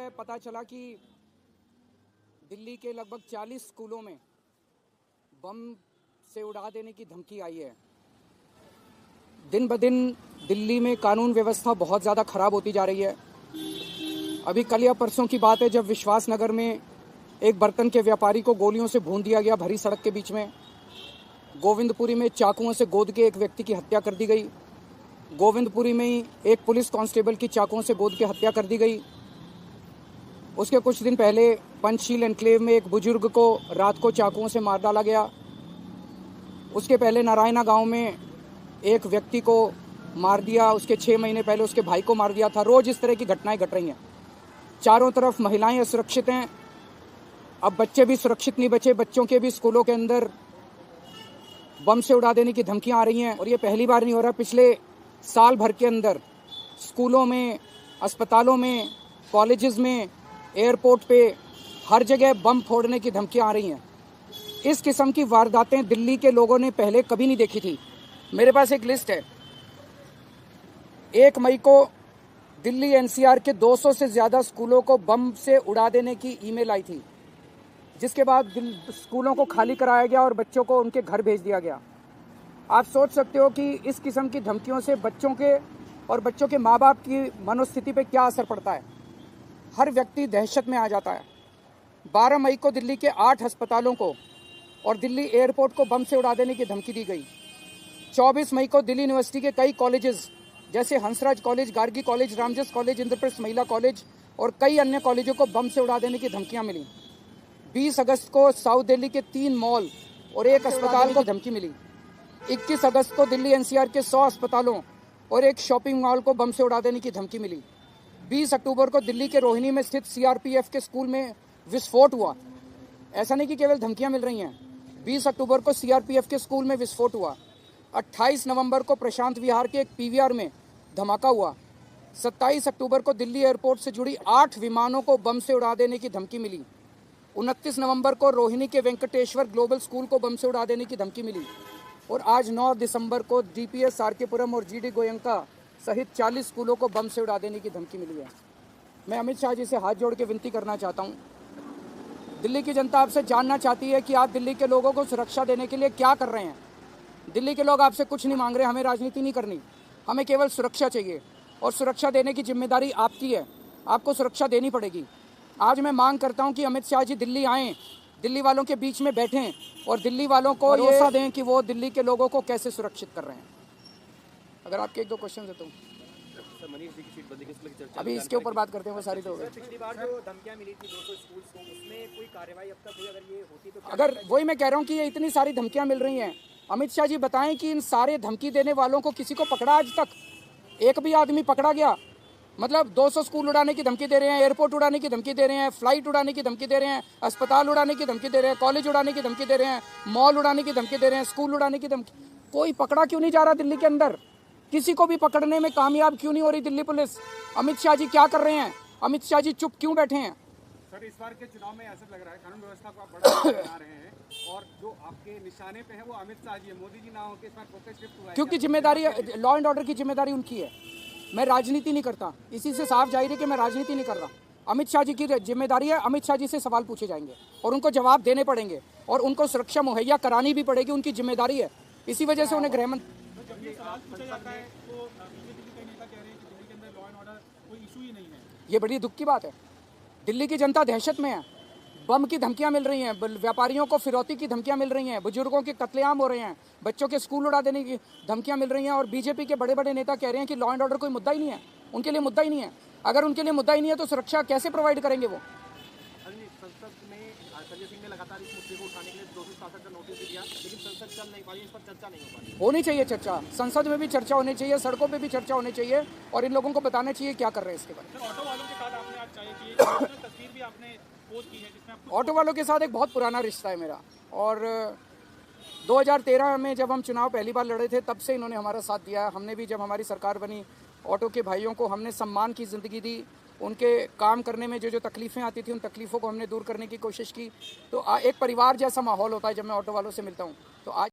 सुबह पता चला कि दिल्ली के लगभग 40 स्कूलों में बम से उड़ा देने की धमकी आई है। दिन ब दिन दिल्ली में कानून व्यवस्था बहुत ज़्यादा खराब होती जा रही है। अभी कल या परसों की बात है जब विश्वास नगर में एक बर्तन के व्यापारी को गोलियों से भून दिया गया भरी सड़क के बीच में। गोविंदपुरी में चाकुओं से गोद के एक व्यक्ति की हत्या कर दी गई। गोविंदपुरी में ही एक पुलिस कांस्टेबल की चाकुओं से गोद के हत्या कर दी गई। उसके कुछ दिन पहले पंचशील एनक्लेव में एक बुजुर्ग को रात को चाकुओं से मार डाला गया। उसके पहले नारायणा गांव में एक व्यक्ति को मार दिया। उसके 6 महीने पहले उसके भाई को मार दिया था। रोज इस तरह की घटनाएं घट रही हैं। चारों तरफ महिलाएं असुरक्षित हैं। अब बच्चे भी सुरक्षित नहीं बचे। बच्चों के भी स्कूलों के अंदर बम से उड़ा देने की धमकियां आ रही हैं। और ये पहली बार नहीं हो रहा। पिछले साल भर के अंदर स्कूलों में, अस्पतालों में, कॉलेजेस में, एयरपोर्ट पे हर जगह बम फोड़ने की धमकियां आ रही हैं। इस किस्म की वारदातें दिल्ली के लोगों ने पहले कभी नहीं देखी थी। मेरे पास एक लिस्ट है। 1 मई को दिल्ली एनसीआर के 200 से ज्यादा स्कूलों को बम से उड़ा देने की ईमेल आई थी, जिसके बाद स्कूलों को खाली कराया गया और बच्चों को उनके घर भेज दिया गया। आप सोच सकते हो कि इस किस्म की धमकियों से बच्चों के और बच्चों के माँ बाप की मनोस्थिति पे क्या असर पड़ता है। हर व्यक्ति दहशत में आ जाता है। 12 मई को दिल्ली के 8 अस्पतालों को और दिल्ली एयरपोर्ट को बम से उड़ा देने की धमकी दी गई। 24 मई को दिल्ली यूनिवर्सिटी के कई कॉलेजेस जैसे Hansraj college, Gargi college, Ramjas college, Indraprastha महिला कॉलेज और कई अन्य कॉलेजों को बम से उड़ा देने की धमकियां मिली। 20 अगस्त को साउथ दिल्ली के 3 मॉल और एक अस्पताल को धमकी मिली। 21 अगस्त को दिल्ली एनसीआर के 100 अस्पतालों और एक शॉपिंग मॉल को बम से उड़ा देने की धमकी मिली। 20 अक्टूबर को दिल्ली के रोहिणी में स्थित सीआरपीएफ के स्कूल में विस्फोट हुआ। ऐसा नहीं कि केवल धमकियां मिल रही हैं। 20 अक्टूबर को सीआरपीएफ के स्कूल में विस्फोट हुआ। 28 नवंबर को प्रशांत विहार के एक पीवीआर में धमाका हुआ। 27 अक्टूबर को दिल्ली एयरपोर्ट से जुड़ी 8 विमानों को बम से उड़ा देने की धमकी मिली। 29 नवंबर को रोहिणी के वेंकटेश्वर ग्लोबल स्कूल को बम से उड़ा देने की धमकी मिली। और आज 9 दिसंबर को डीपीएस आरकेपुरम और जीडी गोयंका सहित 40 स्कूलों को बम से उड़ा देने की धमकी मिली है। मैं अमित शाह जी से हाथ जोड़ के विनती करना चाहता हूं। दिल्ली की जनता आपसे जानना चाहती है कि आप दिल्ली के लोगों को सुरक्षा देने के लिए क्या कर रहे हैं। दिल्ली के लोग आपसे कुछ नहीं मांग रहे। हमें राजनीति नहीं करनी, हमें केवल सुरक्षा चाहिए और सुरक्षा देने की जिम्मेदारी आपकी है। आपको सुरक्षा देनी पड़ेगी। आज मैं मांग करता हूँ कि अमित शाह जी दिल्ली आएँ, दिल्ली वालों के बीच में बैठें और दिल्ली वालों को भरोसा दें कि वो दिल्ली के लोगों को कैसे सुरक्षित कर रहे हैं। अगर आपके 1-2 क्वेश्चन है तो अभी इसके ऊपर बात करते हैं। वो सारी तो पिछली बार जो धमकियां मिली थी 200 स्कूल्स को, उसमें कोई कार्रवाई अब तक हुई? अगर ये होती तो अगर वही मैं कह रहा हूँ कि ये इतनी सारी धमकियां मिल रही हैं। अमित शाह जी बताएं कि इन सारे धमकी देने वालों को किसी को पकड़ा आज तक? एक भी आदमी पकड़ा गया? मतलब 200 स्कूल उड़ाने की धमकी दे रहे हैं, एयरपोर्ट उड़ाने की धमकी दे रहे हैं, फ्लाइट उड़ाने की धमकी दे रहे हैं, अस्पताल उड़ाने की धमकी दे रहे हैं, कॉलेज उड़ाने की धमकी दे रहे हैं, मॉल उड़ाने की धमकी दे रहे हैं, स्कूल उड़ाने की धमकी। कोई पकड़ा क्यों नहीं जा रहा दिल्ली के अंदर? किसी को भी पकड़ने में कामयाब क्यों नहीं हो रही दिल्ली पुलिस? अमित शाह जी क्या कर रहे हैं? अमित शाह जी चुप क्यों बैठे हैं? सर, इस बार के चुनाव में ऐसा लग रहा है कानून व्यवस्था को आप बड़ा बना रहे हैं और जो आपके निशाने पे है वो अमित शाह जी है। मोदी जी ना होकर इस बार फोकस शिफ्ट हुआ है। क्योंकि जिम्मेदारी, लॉ एंड ऑर्डर की जिम्मेदारी उनकी है। मैं राजनीति नहीं करता। इसी से साफ जाहिर है कि मैं राजनीति नहीं कर रहा। अमित शाह जी की जिम्मेदारी है। अमित शाह जी से सवाल पूछे जाएंगे और उनको जवाब देने पड़ेंगे और उनको सुरक्षा मुहैया करानी भी पड़ेगी। उनकी जिम्मेदारी है। इसी वजह से उन्हें गृहमंत्री ये बड़ी दुख की बात है। दिल्ली की जनता दहशत में है। बम की धमकियां मिल रही हैं, व्यापारियों को फिरौती की धमकियां मिल रही हैं, बुजुर्गों के कत्लेआम हो रहे हैं, बच्चों के स्कूल उड़ा देने की धमकियां मिल रही हैं और बीजेपी के बड़े बड़े नेता कह रहे हैं कि लॉ एंड ऑर्डर कोई मुद्दा ही नहीं है। उनके लिए मुद्दा ही नहीं है। अगर उनके लिए मुद्दा ही नहीं है तो सुरक्षा कैसे प्रोवाइड करेंगे वो? संसद में संजय सिंह ने लगातार इस मुद्दे को उठाने के लिए 267 का नोटिस दिया, लेकिन संसद चल नहीं पा रही, इस पर चर्चा नहीं हो पा रही। होनी चाहिए चर्चा। संसद में भी चर्चा होनी चाहिए, सड़कों पे भी चर्चा होनी चाहिए और इन लोगों को बताना चाहिए क्या कर रहे हैं इसके बारे में। ऑटो वालों के साथ आपने आज चाय की, तस्वीर भी आपने पोस्ट की है जिसमें आप ऑटो वालों के साथ एक बहुत पुराना रिश्ता है मेरा और 2013 में जब हम चुनाव पहली बार लड़े थे तब से इन्होंने हमारा साथ दिया। हमने भी जब हमारी सरकार बनी ऑटो के भाइयों को हमने सम्मान की ज़िंदगी दी। उनके काम करने में जो तकलीफ़ें आती थी उन तकलीफ़ों को हमने दूर करने की कोशिश की। तो एक परिवार जैसा माहौल होता है जब मैं ऑटो वालों से मिलता हूँ। तो आज